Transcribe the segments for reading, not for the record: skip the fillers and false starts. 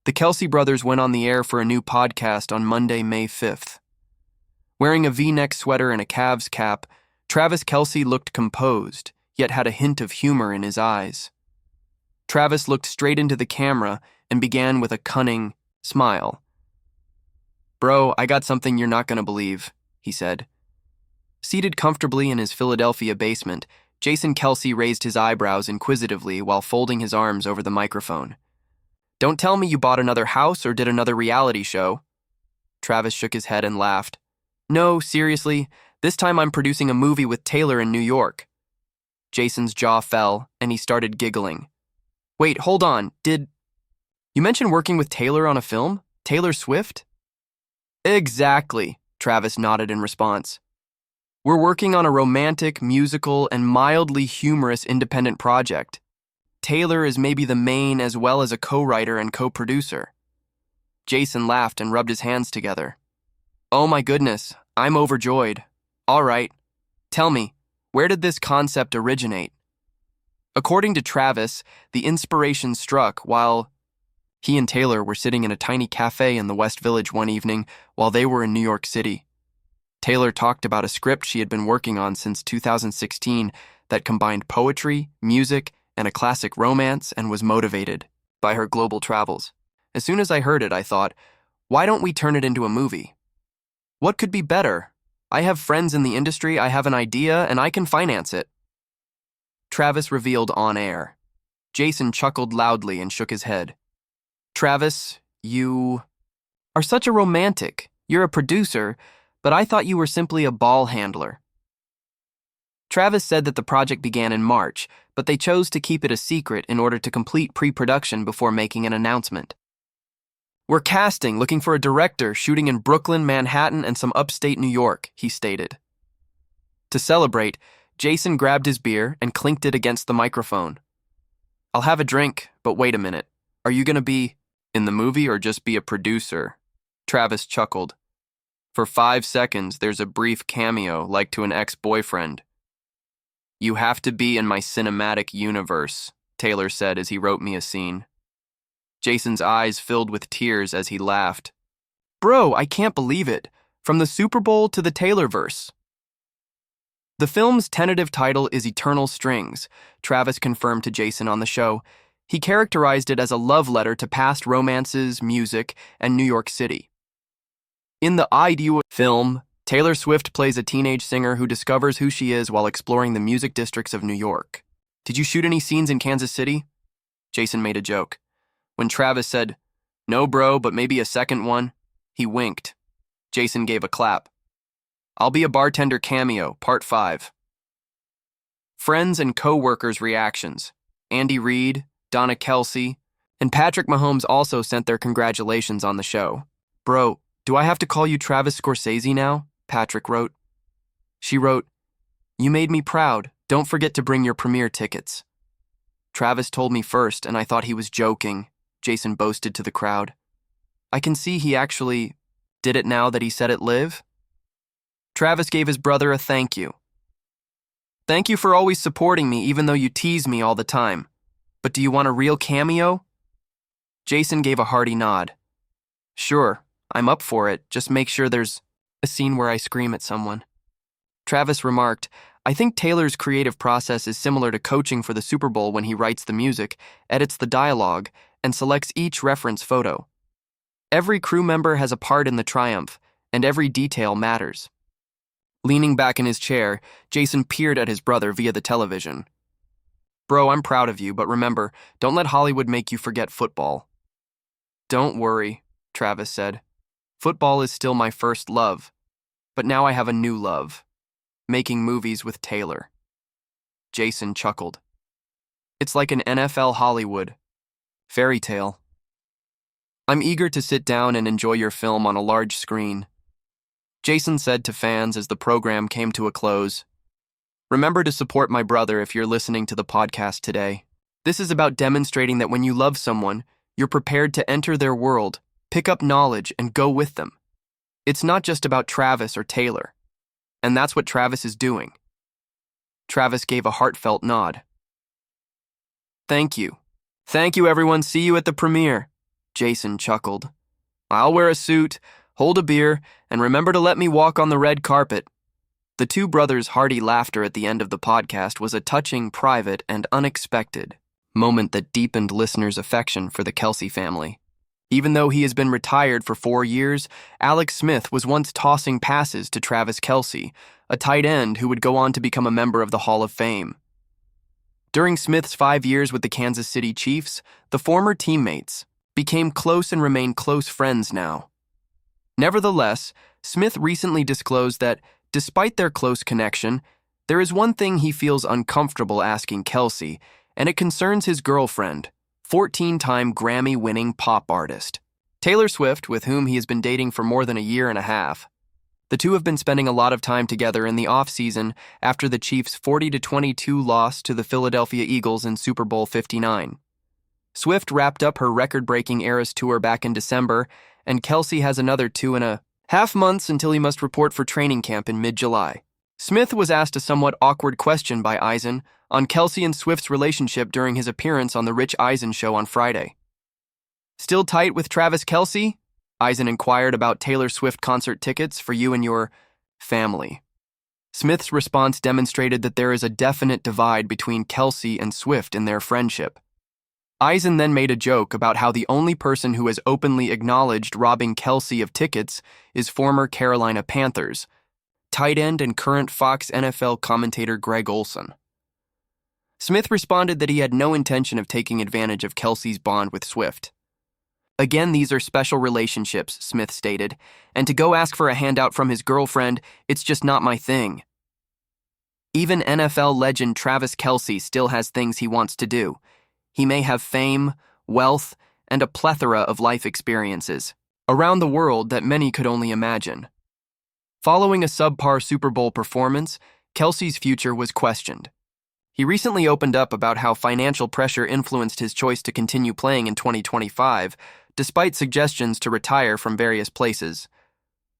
The Kelce brothers went on the air for a new podcast on Monday, May 5th. Wearing a V-neck sweater and a Cavs cap, Travis Kelce looked composed, yet had a hint of humor in his eyes. Travis looked straight into the camera and began with a cunning smile. "Bro, I got something you're not going to believe," he said. Seated comfortably in his Philadelphia basement, Jason Kelce raised his eyebrows inquisitively while folding his arms over the microphone. "Don't tell me you bought another house or did another reality show." Travis shook his head and laughed. "No, seriously, this time I'm producing a movie with Taylor in New York." Jason's jaw fell, and he started giggling. "Wait, hold on, you mention working with Taylor on a film? Taylor Swift?" "Exactly," Travis nodded in response. "We're working on a romantic, musical, and mildly humorous independent project. Taylor is maybe the main as well as a co-writer and co-producer." Jason laughed and rubbed his hands together. "Oh my goodness, I'm overjoyed. All right, tell me, where did this concept originate?" According to Travis, the inspiration struck while he and Taylor were sitting in a tiny cafe in the West Village one evening while they were in New York City. Taylor talked about a script she had been working on since 2016 that combined poetry, music, and a classic romance and was motivated by her global travels. As soon as I heard it, I thought, why don't we turn it into a movie? What could be better? I have friends in the industry, I have an idea, and I can finance it. Travis revealed on air. Jason chuckled loudly and shook his head. "Travis, you are such a romantic. You're a producer, but I thought you were simply a ball handler." Travis said that the project began in March, but they chose to keep it a secret in order to complete pre-production before making an announcement. "We're casting, looking for a director, shooting in Brooklyn, Manhattan, and some upstate New York," he stated. To celebrate, Jason grabbed his beer and clinked it against the microphone. "I'll have a drink, but wait a minute. Are you going to be in the movie or just be a producer?" Travis chuckled. "For 5 seconds, there's a brief cameo like to an ex-boyfriend." "You have to be in my cinematic universe," Taylor said as he wrote me a scene. Jason's eyes filled with tears as he laughed. "Bro, I can't believe it. From the Super Bowl to the Taylorverse." The film's tentative title is Eternal Strings, Travis confirmed to Jason on the show. He characterized it as a love letter to past romances, music, and New York City. In the IDU film, Taylor Swift plays a teenage singer who discovers who she is while exploring the music districts of New York. "Did you shoot any scenes in Kansas City?" Jason made a joke. When Travis said, "No, bro, but maybe a second one," he winked. Jason gave a clap. "I'll be a bartender cameo, part 5. Friends and co-workers' reactions. Reid, Donna Kelce, and Patrick Mahomes also sent their congratulations on the show. "Bro, do I have to call you Travis Scorsese now?" Patrick wrote. She wrote, "You made me proud. Don't forget to bring your premiere tickets." "Travis told me first, and I thought he was joking," Jason boasted to the crowd. "I can see he actually did it now that he said it live." Travis gave his brother a thank you. "Thank you for always supporting me even though you tease me all the time. But do you want a real cameo?" Jason gave a hearty nod. "Sure, I'm up for it. Just make sure there's a scene where I scream at someone." Travis remarked, "I think Taylor's creative process is similar to coaching for the Super Bowl when he writes the music, edits the dialogue, and selects each reference photo. Every crew member has a part in the triumph, and every detail matters." Leaning back in his chair, Jason peered at his brother via the television. "Bro, I'm proud of you, but remember, don't let Hollywood make you forget football." "Don't worry," Travis said. "Football is still my first love, but now I have a new love, making movies with Taylor." Jason chuckled. "It's like an NFL Hollywood fairy tale." "I'm eager to sit down and enjoy your film on a large screen," Jason said to fans as the program came to a close. "Remember to support my brother if you're listening to the podcast today. This is about demonstrating that when you love someone, you're prepared to enter their world, pick up knowledge, and go with them. It's not just about Travis or Taylor. And that's what Travis is doing." Travis gave a heartfelt nod. "Thank you. Thank you, everyone. See you at the premiere." Jason chuckled. "I'll wear a suit, hold a beer, and remember to let me walk on the red carpet." The two brothers' hearty laughter at the end of the podcast was a touching, private, and unexpected moment that deepened listeners' affection for the Kelce family. Even though he has been retired for 4 years, Alex Smith was once tossing passes to Travis Kelce, a tight end who would go on to become a member of the Hall of Fame. During Smith's 5 years with the Kansas City Chiefs, the former teammates became close and remain close friends now. Nevertheless, Smith recently disclosed that, despite their close connection, there is one thing he feels uncomfortable asking Kelce, and it concerns his girlfriend, 14-time Grammy-winning pop artist Taylor Swift, with whom he has been dating for more than a year and a half. The two have been spending a lot of time together in the offseason after the Chiefs' 40-22 loss to the Philadelphia Eagles in Super Bowl 59. Swift wrapped up her record-breaking Eras tour back in December, and Kelce has another 2.5 months until he must report for training camp in mid-July. Smith was asked a somewhat awkward question by Eisen on Kelce and Swift's relationship during his appearance on The Rich Eisen Show on Friday. "Still tight with Travis Kelce?" Eisen inquired about Taylor Swift concert tickets for you and your family. Smith's response demonstrated that there is a definite divide between Kelce and Swift in their friendship. Eisen then made a joke about how the only person who has openly acknowledged robbing Kelce of tickets is former Carolina Panthers tight end and current Fox NFL commentator Greg Olsen. Smith responded that he had no intention of taking advantage of Kelce's bond with Swift. "Again, these are special relationships," Smith stated, "and to go ask for a handout from his girlfriend, it's just not my thing." Even NFL legend Travis Kelce still has things he wants to do. He may have fame, wealth, and a plethora of life experiences around the world that many could only imagine. Following a subpar Super Bowl performance, Kelce's future was questioned. He recently opened up about how financial pressure influenced his choice to continue playing in 2025, despite suggestions to retire from various places.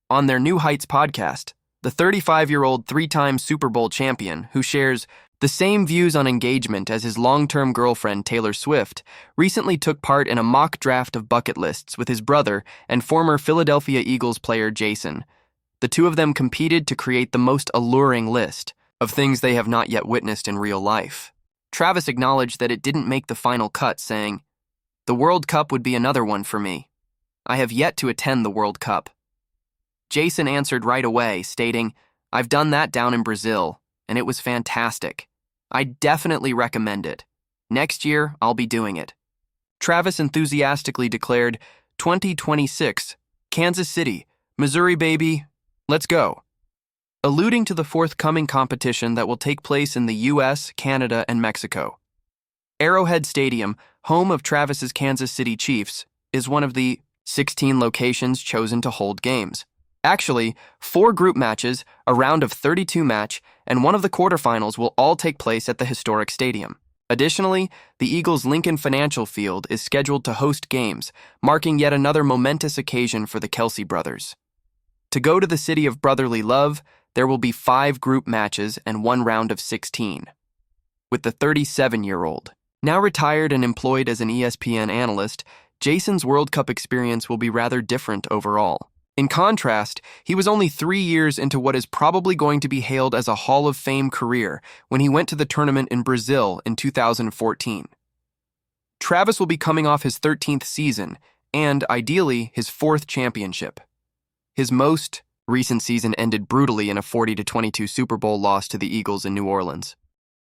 On their New Heights podcast, the 35-year-old three-time Super Bowl champion, who shares the same views on engagement as his long-term girlfriend Taylor Swift, recently took part in a mock draft of bucket lists with his brother and former Philadelphia Eagles player Jason. The two of them competed to create the most alluring list of things they have not yet witnessed in real life. Travis acknowledged that it didn't make the final cut, saying, "The World Cup would be another one for me. I have yet to attend the World Cup." Jason answered right away, stating, "I've done that down in Brazil, and it was fantastic. I definitely recommend it. Next year, I'll be doing it." Travis enthusiastically declared, "2026, Kansas City, Missouri baby, let's go," alluding to the forthcoming competition that will take place in the U.S., Canada, and Mexico. Arrowhead Stadium, home of Travis's Kansas City Chiefs, is one of the 16 locations chosen to hold games. Actually, 4 group matches, a round of 32 match, and one of the quarterfinals will all take place at the historic stadium. Additionally, the Eagles' Lincoln Financial Field is scheduled to host games, marking yet another momentous occasion for the Kelce brothers. To go to the city of brotherly love, there will be 5 group matches and 1 round of 16. With the 37-year-old, now retired and employed as an ESPN analyst, Jason's World Cup experience will be rather different overall. In contrast, he was only 3 years into what is probably going to be hailed as a Hall of Fame career when he went to the tournament in Brazil in 2014. Travis will be coming off his 13th season and, ideally, his 4th championship. His most recent season ended brutally in a 40-22 Super Bowl loss to the Eagles in New Orleans.